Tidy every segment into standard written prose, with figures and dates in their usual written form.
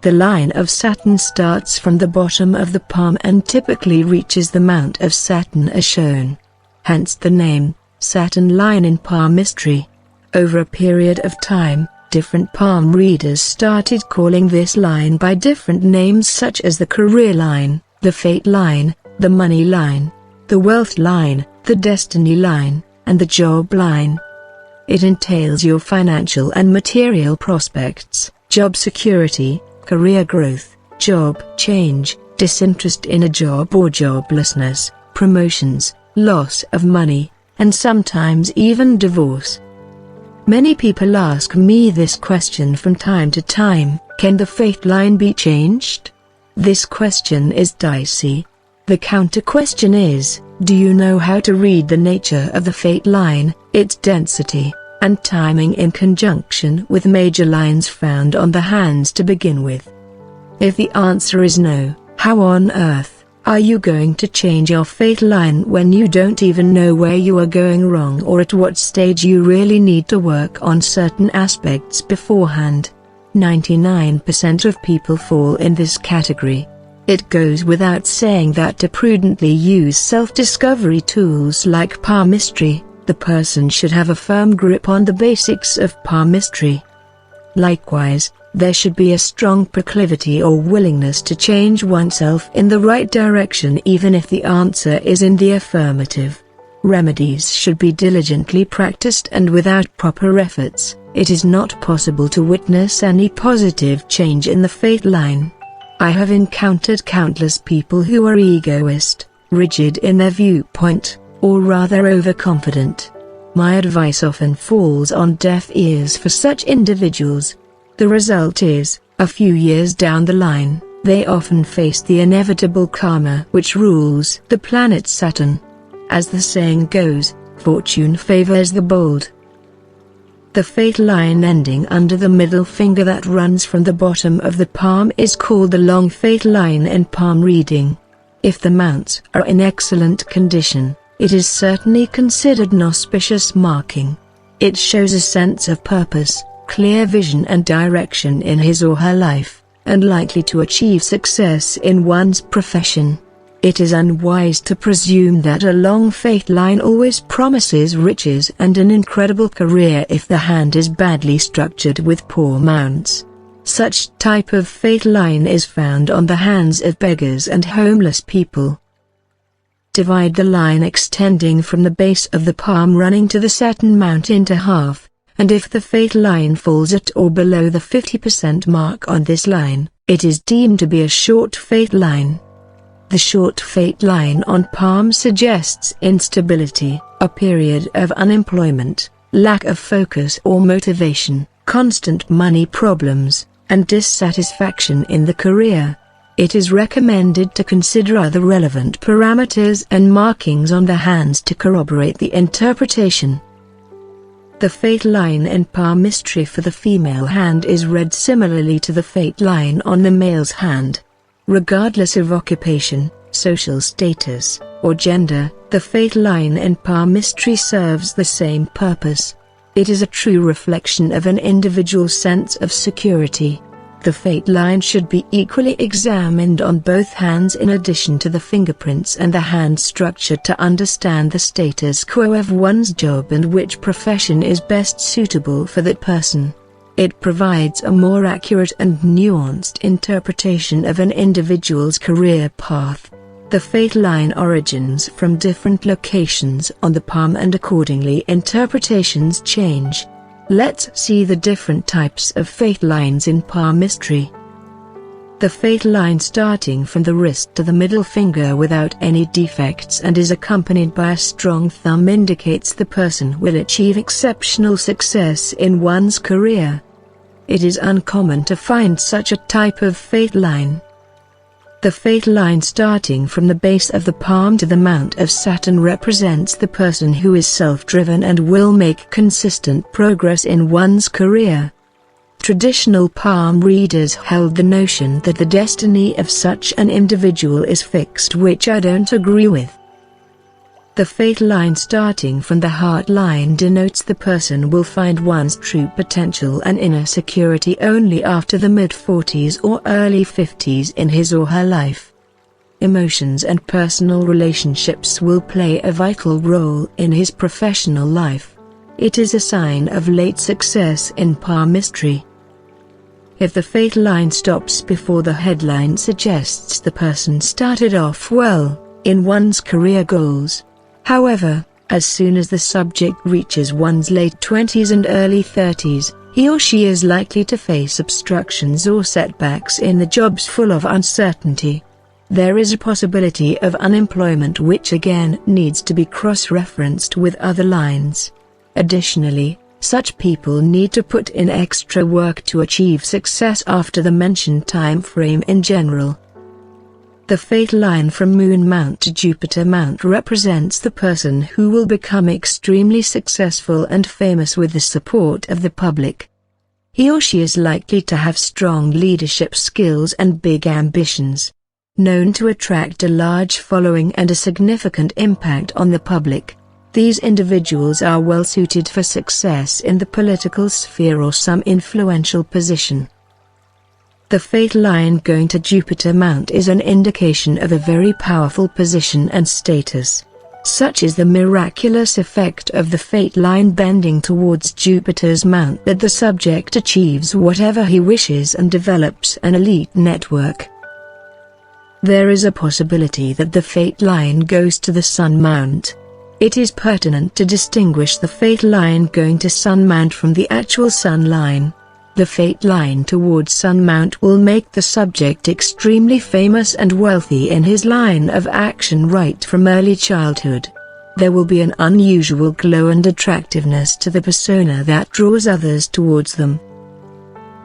The line of Saturn starts from the bottom of the palm and typically reaches the mount of Saturn as shown. Hence the name, Saturn line in palmistry. Over a period of time, different palm readers started calling this line by different names such as the career line, the fate line, the money line, the wealth line, the destiny line, and the job line. It entails your financial and material prospects, job security, career growth, job change, disinterest in a job or joblessness, promotions, loss of money, and sometimes even divorce. Many people ask me this question from time to time: can the fate line be changed? This question is dicey. The counter question is, do you know how to read the nature of the fate line, its density, and timing in conjunction with major lines found on the hands to begin with? If the answer is no, how on earth are you going to change your fate line when you don't even know where you are going wrong or at what stage you really need to work on certain aspects beforehand? 99% of people fall in this category. It goes without saying that to prudently use self-discovery tools like palmistry, the person should have a firm grip on the basics of palmistry. Likewise, there should be a strong proclivity or willingness to change oneself in the right direction even if the answer is in the affirmative. Remedies should be diligently practiced, and without proper efforts, it is not possible to witness any positive change in the fate line. I have encountered countless people who are egoist, rigid in their viewpoint, or rather overconfident. My advice often falls on deaf ears for such individuals. The result is, a few years down the line, they often face the inevitable karma which rules the planet Saturn. As the saying goes, fortune favors the bold. The fate line ending under the middle finger that runs from the bottom of the palm is called the long fate line in palm reading. If the mounts are in excellent condition, it is certainly considered an auspicious marking. It shows a sense of purpose, clear vision and direction in his or her life, and likely to achieve success in one's profession. It is unwise to presume that a long fate line always promises riches and an incredible career if the hand is badly structured with poor mounts. Such type of fate line is found on the hands of beggars and homeless people. Divide the line extending from the base of the palm running to the Saturn mount into half, and if the fate line falls at or below the 50% mark on this line, it is deemed to be a short fate line. The short fate line on palm suggests instability, a period of unemployment, lack of focus or motivation, constant money problems, and dissatisfaction in the career. It is recommended to consider other relevant parameters and markings on the hands to corroborate the interpretation. The fate line in palmistry for the female hand is read similarly to the fate line on the male's hand. Regardless of occupation, social status, or gender, the fate line in palmistry serves the same purpose. It is a true reflection of an individual's sense of security. The fate line should be equally examined on both hands in addition to the fingerprints and the hand structure to understand the status quo of one's job and which profession is best suitable for that person. It provides a more accurate and nuanced interpretation of an individual's career path. The fate line origins from different locations on the palm and accordingly interpretations change. Let's see the different types of fate lines in palmistry. The fate line starting from the wrist to the middle finger without any defects and is accompanied by a strong thumb indicates the person will achieve exceptional success in one's career. It is uncommon to find such a type of fate line. The fate line starting from the base of the palm to the mount of Saturn represents the person who is self-driven and will make consistent progress in one's career. Traditional palm readers held the notion that the destiny of such an individual is fixed, which I don't agree with. The fate line starting from the heart line denotes the person will find one's true potential and inner security only after the mid-40s or early 50s in his or her life. Emotions and personal relationships will play a vital role in his professional life. It is a sign of late success in palmistry. If the fate line stops before the headline suggests the person started off well in one's career goals. However, as soon as the subject reaches one's late 20s and early 30s, he or she is likely to face obstructions or setbacks in the jobs full of uncertainty. There is a possibility of unemployment which again needs to be cross-referenced with other lines. Additionally, such people need to put in extra work to achieve success after the mentioned time frame in general. The fate line from Moon Mount to Jupiter Mount represents the person who will become extremely successful and famous with the support of the public. He or she is likely to have strong leadership skills and big ambitions. Known to attract a large following and a significant impact on the public. These individuals are well suited for success in the political sphere or some influential position. The fate line going to Jupiter Mount is an indication of a very powerful position and status. Such is the miraculous effect of the fate line bending towards Jupiter's mount that the subject achieves whatever he wishes and develops an elite network. There is a possibility that the fate line goes to the Sun Mount. It is pertinent to distinguish the fate line going to Sun Mount from the actual Sun line. The fate line towards Sun Mount will make the subject extremely famous and wealthy in his line of action right from early childhood. There will be an unusual glow and attractiveness to the persona that draws others towards them.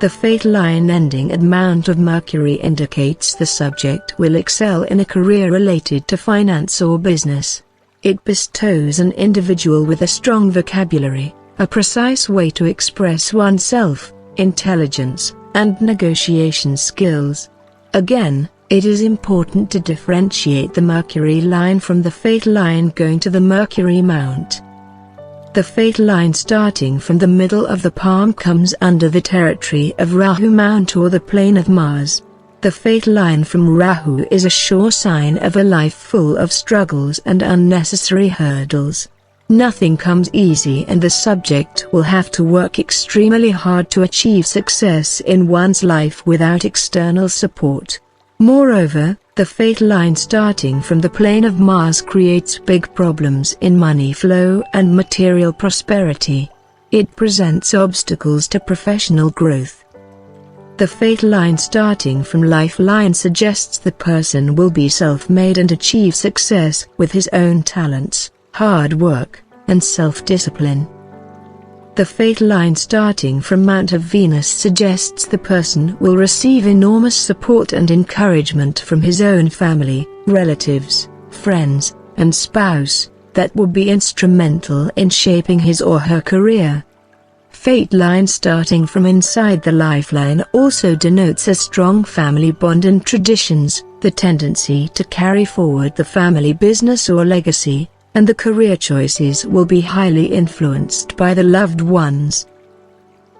The fate line ending at Mount of Mercury indicates the subject will excel in a career related to finance or business. It bestows an individual with a strong vocabulary, a precise way to express oneself, intelligence, and negotiation skills. Again, it is important to differentiate the Mercury line from the fate line going to the Mercury Mount. The fate line starting from the middle of the palm comes under the territory of Rahu Mount or the plane of Mars. The fate line from Rahu is a sure sign of a life full of struggles and unnecessary hurdles. Nothing comes easy and the subject will have to work extremely hard to achieve success in one's life without external support. Moreover, the fate line starting from the plane of Mars creates big problems in money flow and material prosperity. It presents obstacles to professional growth. The fate line starting from Lifeline suggests the person will be self-made and achieve success with his own talents, hard work, and self-discipline. The fate line starting from Mount of Venus suggests the person will receive enormous support and encouragement from his own family, relatives, friends, and spouse, that will be instrumental in shaping his or her career. Fate line starting from inside the lifeline also denotes a strong family bond and traditions, the tendency to carry forward the family business or legacy, and the career choices will be highly influenced by the loved ones.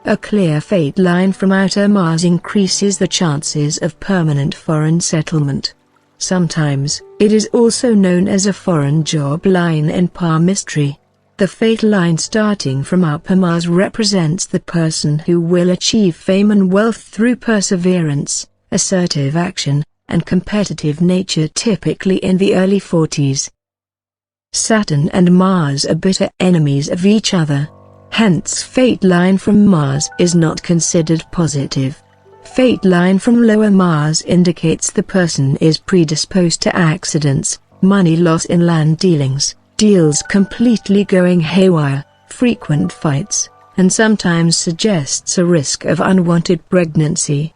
A clear fate line from outer Mars increases the chances of permanent foreign settlement. Sometimes, it is also known as a foreign job line in palmistry. The fate line starting from upper Mars represents the person who will achieve fame and wealth through perseverance, assertive action, and competitive nature typically in the early 40s. Saturn and Mars are bitter enemies of each other. Hence fate line from Mars is not considered positive. Fate line from lower Mars indicates the person is predisposed to accidents, money loss in land dealings, deals completely going haywire, frequent fights, and sometimes suggests a risk of unwanted pregnancy.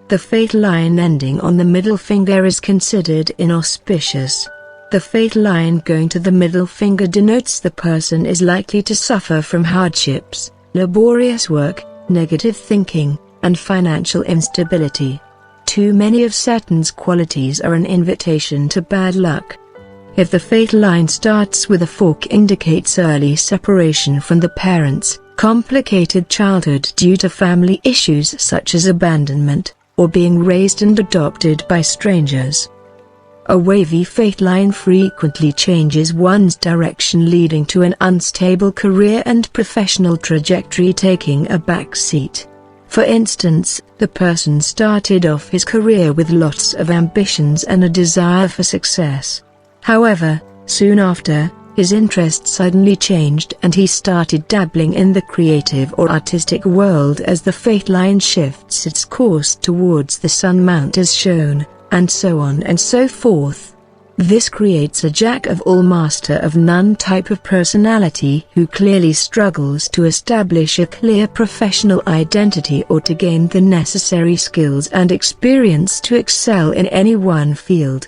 The fate line ending on the middle finger is considered inauspicious. The fate line going to the middle finger denotes the person is likely to suffer from hardships, laborious work, negative thinking, and financial instability. Too many of Saturn's qualities are an invitation to bad luck. If the fate line starts with a fork, indicates early separation from the parents, complicated childhood due to family issues such as abandonment, or being raised and adopted by strangers. A wavy fate line frequently changes one's direction, leading to an unstable career and professional trajectory taking a back seat. For instance, the person started off his career with lots of ambitions and a desire for success. However, soon after, his interest suddenly changed and he started dabbling in the creative or artistic world as the fate line shifts its course towards the sun mount as shown, and so on and so forth. This creates a jack of all master of none type of personality who clearly struggles to establish a clear professional identity or to gain the necessary skills and experience to excel in any one field.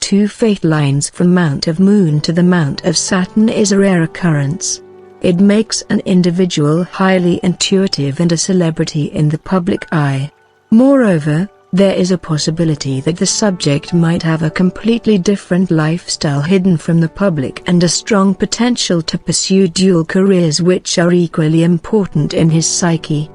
2 fate lines from Mount of Moon to the Mount of Saturn is a rare occurrence. It makes an individual highly intuitive and a celebrity in the public eye. Moreover, there is a possibility that the subject might have a completely different lifestyle hidden from the public and a strong potential to pursue dual careers which are equally important in his psyche.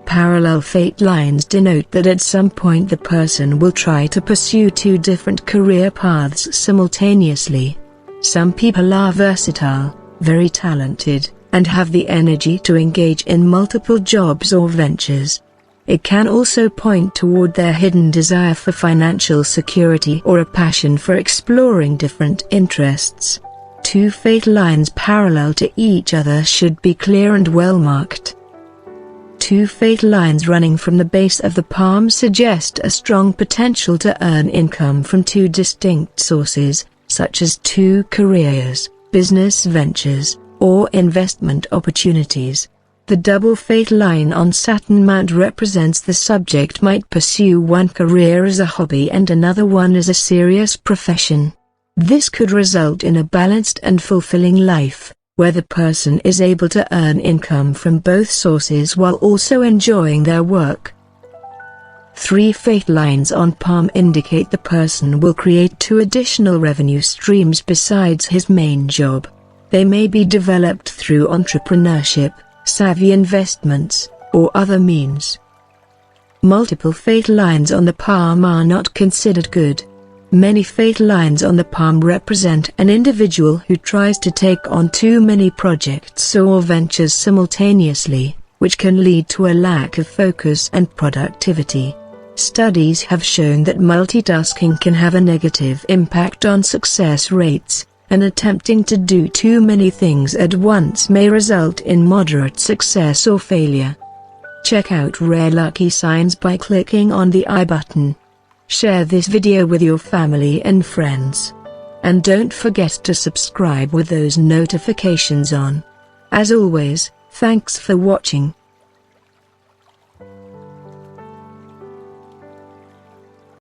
Parallel fate lines denote that at some point the person will try to pursue 2 different career paths simultaneously. Some people are versatile, very talented, and have the energy to engage in multiple jobs or ventures. It can also point toward their hidden desire for financial security or a passion for exploring different interests. 2 fate lines parallel to each other should be clear and well marked. 2 fate lines running from the base of the palm suggest a strong potential to earn income from 2 distinct sources, such as 2 careers, business ventures, or investment opportunities. The double fate line on Saturn mount represents the subject might pursue one career as a hobby and another one as a serious profession. This could result in a balanced and fulfilling life, where the person is able to earn income from both sources while also enjoying their work. 3 fate lines on palm indicate the person will create 2 additional revenue streams besides his main job. They may be developed through entrepreneurship, savvy investments, or other means. Multiple fate lines on the palm are not considered good. Many fate lines on the palm represent an individual who tries to take on too many projects or ventures simultaneously, which can lead to a lack of focus and productivity. Studies have shown that multitasking can have a negative impact on success rates, and attempting to do too many things at once may result in moderate success or failure. Check out rare lucky signs by clicking on the I button. Share this video with your family and friends. And don't forget to subscribe with those notifications on. As always, thanks for watching.